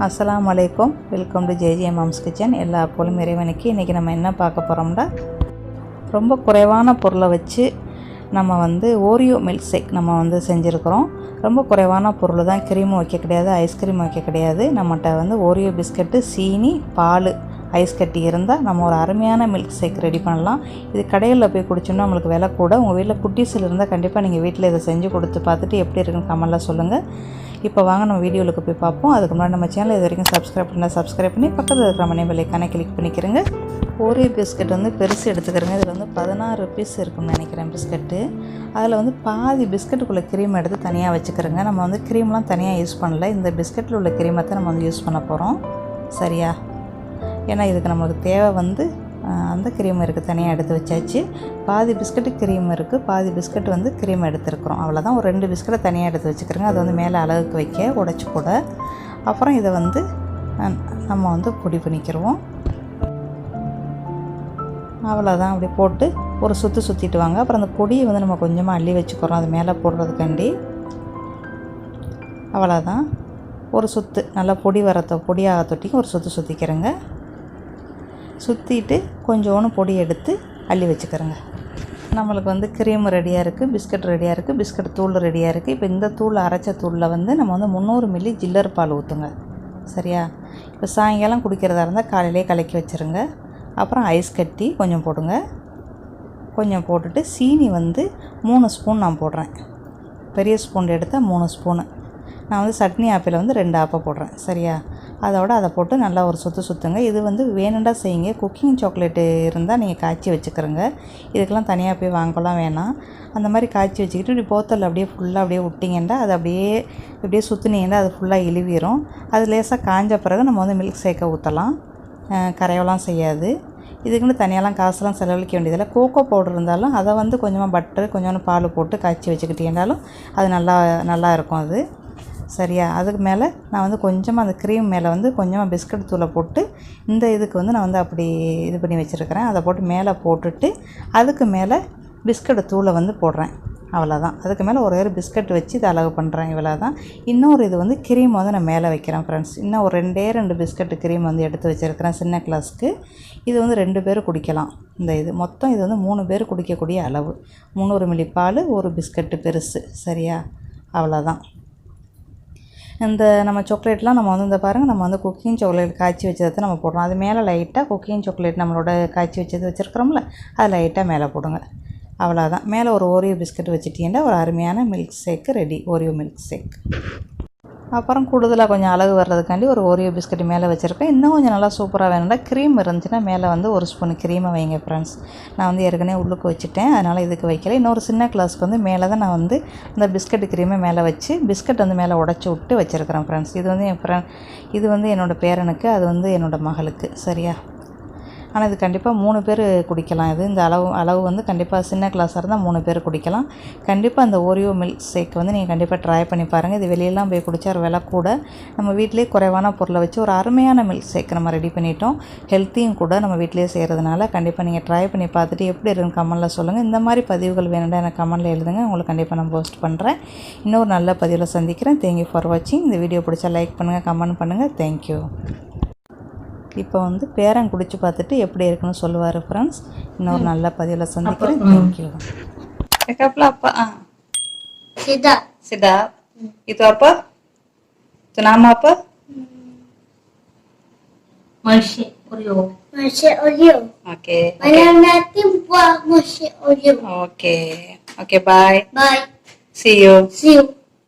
அஸ்ஸலாமு அலைக்கும். Welcome to JJ moms kitchen. எல்லா போலும் இறைவனுக்கு. இன்றைக்கி நம்ம என்ன பார்க்க போகிறோம்னா, ரொம்ப குறைவான பொருளை வச்சு நம்ம ஓரியோ மில்க் ஷேக் நம்ம செஞ்சுருக்கிறோம். ரொம்ப குறைவான பொருள் தான். க்ரீமும் வைக்க கிடையாது, ஐஸ்கிரீம் வைக்க கிடையாது. நம்மகிட்ட ஓரியோ பிஸ்கட்டு, சீனி, பால், ஐஸ் கட்டி இருந்தால் நம்ம ஒரு அருமையான மில்க் ஷேக் ரெடி பண்ணலாம். இது கடையில் போய் குடிச்சோன்னா நம்மளுக்கு விலை கூட. உங்கள் வீட்டில் குட்டீஸில் இருந்தால் கண்டிப்பாக நீங்கள் வீட்டில் இதை செஞ்சு கொடுத்து பார்த்துட்டு எப்படி இருக்குன்னு கமெண்ட்டில் சொல்லுங்கள். இப்போ வாங்க நம்ம வீடியோவுக்கு போய் பார்ப்போம். அதுக்கு முன்னாடி நம்ம சேனல் இது வரைக்கும் சப்ஸ்கிரைப் பண்ணி பக்கத்தில் இருக்கிற மணி பெல்லைக்கான கிளிக் பண்ணிக்கிறேங்க. ஓரியோ பிஸ்கட் பெருசு எடுத்துக்கிறேங்க. இதில் 16 பீஸ் இருக்குன்னு நினைக்கிறேன் பிஸ்கட்டு. அதில் பாதி பிஸ்கட்டுக்குள்ளே க்ரீம் எடுத்து தனியாக வச்சுக்கிறேங்க. நம்ம க்ரீம்லாம் தனியாக யூஸ் பண்ணல. இந்த பிஸ்கட்டில் உள்ள க்ரீமை தான் நம்ம யூஸ் பண்ண போகிறோம். சரியா? ஏன்னா இதுக்கு நம்மளுக்கு தேவை அந்த க்ரீம் இருக்குது, தனியாக எடுத்து வச்சாச்சு. பாதி பிஸ்கட்டு க்ரீம் இருக்குது, பாதி பிஸ்கட் க்ரீம் எடுத்துருக்குறோம். அவ்வளோதான். ஒரு 2 பிஸ்கட்டை தனியாக எடுத்து வச்சுக்கிறேங்க. அது மேலே அழகுக்கு வைக்க உடைச்சி கூட. அப்புறம் இதை நம்ம பொடி பண்ணிக்கிடுவோம். அவ்வளோதான். அப்படி போட்டு ஒரு சுற்றிட்டு வாங்க. அப்புறம் அந்த பொடியை நம்ம கொஞ்சமாக அள்ளி வச்சுக்கிறோம் அது மேலே போடுறதுக்காண்டி. அவ்வளோதான். ஒரு சுற்று நல்லா பொடியாக தொட்டிக்கு ஒரு சுற்றிக்கிறேங்க. சுற்றிட்டு கொஞ்சோன்னு பொடி எடுத்து அள்ளி வச்சுக்கிறேங்க. நம்மளுக்கு க்ரீம் ரெடியாக இருக்குது, பிஸ்கட் ரெடியாக இருக்குது, பிஸ்கட் தூள் ரெடியாக இருக்குது. இப்போ இந்த தூள் அரைச்ச தூளில் நம்ம 300 மில்லி ஜில்லர் பால் ஊற்றுங்க. சரியா? இப்போ சாயங்காலம் குடிக்கிறதா இருந்தால் காலையிலே கலக்கி வச்சுருங்க. அப்புறம் ஐஸ் கட்டி கொஞ்சம் போடுங்க. கொஞ்சம் போட்டுட்டு சீனி 3 ஸ்பூன் நான் போடுறேன். பெரிய ஸ்பூன் எடுத்தால் 3 ஸ்பூனு. நான் சட்னி ஆப்பில் 2 ஆப்பை போடுறேன். சரியா? அதை போட்டு நல்லா ஒரு சுற்றுங்க. இது வேணுண்டா செய்யுங்க. குக்கிங் சாக்லேட்டு இருந்தால் நீங்கள் காய்ச்சி வச்சுக்கிறோங்க. இதுக்கெல்லாம் தனியாக போய் வாங்கலாம் வேணாம். அந்த மாதிரி காய்ச்சி வச்சுக்கிட்டு இப்படி போத்தல் ஃபுல்லாக விட்டிங்கன்னா அது இப்படியே சுற்றுனீங்கன்னா அது ஃபுல்லாக இழுவிடும். அது லேசாக காஞ்ச பிறகு நம்ம மில்க் ஷேக்கை ஊற்றலாம். கரையெல்லாம் செய்யாது. இதுக்குன்னு தனியாலாம் காசுலாம் செலவழிக்க வேண்டியதில்லை. கோகோ பவுடர் இருந்தாலும் அதை கொஞ்சமாக பட்டர் கொஞ்சோண்டு பால் போட்டு காய்ச்சி வச்சுக்கிட்டீங்கன்னாலும் அது நல்லா இருக்கும் அது. சரியா? அதுக்கு மேலே நான் கொஞ்சமாக அந்த க்ரீம் மேலே கொஞ்சமாக பிஸ்கட் தூளை போட்டு இந்த இதுக்கு நான் அப்படி இது பண்ணி வச்சுருக்கிறேன். அதை போட்டு மேலே போட்டுட்டு அதுக்கு மேலே பிஸ்கட் தூளை போடுறேன். அவ்வளோதான். அதுக்கு மேலே ஒரு பிஸ்கட் வச்சு இதை அழகு பண்ணுறேன். இவ்வளோ தான். இன்னொரு இது க்ரீம் நான் மேலே வைக்கிறேன் ஃப்ரெண்ட்ஸ். இன்னும் ஒரு 2 பிஸ்கட்டு க்ரீம் எடுத்து வச்சுருக்கிறேன் சின்ன கிளாஸ்க்கு. இது 2 பேர் குடிக்கலாம். இது மொத்தம் இது 3 பேர் குடிக்கக்கூடிய அளவு. 300 மில்லி பால், ஒரு பிஸ்கட்டு பெருசு. சரியா? அவ்வளோதான். இந்த நம்ம சாக்லேட்லாம் நம்ம இந்த பாருங்கள், நம்ம குக்கிங் சாக்லேட் காய்ச்சி வச்சதை நம்ம போடுறோம். அது மேலே லைட்டாக குக்கிங் சாக்லேட் நம்மளோட காய்ச்சி வச்சது வச்சுருக்கிறோம்ல, அது லைட்டாக மேலே போடுங்க. அவ்வளோதான். மேலே ஒரு ஓரியோ பிஸ்கட் வச்சுட்டிங்கன்னா ஒரு அருமையான milkshake ready. Oreo milkshake. அப்புறம் கூடுதலாக கொஞ்சம் அழகு வர்றதுக்காண்டி ஒரு ஓரியோ பிஸ்கட் மேலே வச்சுருக்கேன். இன்னும் கொஞ்சம் நல்லா சூப்பராக வேணும்னா க்ரீம் இருந்துச்சுன்னா மேலே ஒரு ஸ்பூன் க்ரீமை வைங்க ஃப்ரெண்ட்ஸ். நான் ஏற்கனவே உள்ளுக்கு வச்சுட்டேன், அதனால் இதுக்கு வைக்கல. இன்னொரு சின்ன கிளாஸ்க்கு மேலே தான் நான் இந்த பிஸ்கட் க்ரீமை மேலே வச்சு பிஸ்கட் மேலே உடச்சி விட்டு வச்சுருக்கிறேன் ஃப்ரெண்ட்ஸ். இது இது என்னோடய பேரனுக்கு, அது என்னோடய மகளுக்கு. சரியா? ஆனால் இது கண்டிப்பாக 3 பேர் குடிக்கலாம். இந்த அளவு கண்டிப்பாக சின்ன கிளாஸாக இருந்தால் 3 பேர் குடிக்கலாம். கண்டிப்பாக அந்த ஓரியோ மில்க் ஷேக் நீங்கள் கண்டிப்பாக ட்ரை பண்ணி பாருங்கள். இது வெளியெல்லாம் போய் குடித்தா ஒரு விலை கூட. நம்ம வீட்டிலே குறைவான பொருளை வச்சு ஒரு அருமையான மில்க் ஷேக் நம்ம ரெடி பண்ணிட்டோம். ஹெல்த்தியும் கூட நம்ம வீட்டிலே செய்கிறதுனால கண்டிப்பாக நீங்கள் ட்ரை பண்ணி பார்த்துட்டு எப்படி இருக்குன்னு கமெண்ட்டில் சொல்லுங்கள். இந்த மாதிரி பதிவுகள் வேணும்னா எனக்கு கமெண்ட்டில் எழுதுங்க. உங்களுக்கு கண்டிப்பாக நான் போஸ்ட் பண்ணுறேன். இன்னொரு நல்ல பதிவில் சந்திக்கிறேன். தேங்க்யூ ஃபார் வாட்சிங். இந்த வீடியோ பிடிச்சா லைக் பண்ணுங்கள், கமெண்ட் பண்ணுங்கள். தேங்க்யூ. இப்போ பேரன் குடிச்சு பார்த்துட்டு எப்படி இருக்குன்னு சொல்லுவார் ஃப்ரெண்ட்ஸ். இன்னொரு நல்ல பதிவில் சந்திக்கிறேன். தேங்க்யூ. அப்பா சிதா itu apa? Itu nama apa? Milkshake Oreo. Okay. Malam nanti buat milkshake Oreo. Okay, bye. Bye. See you.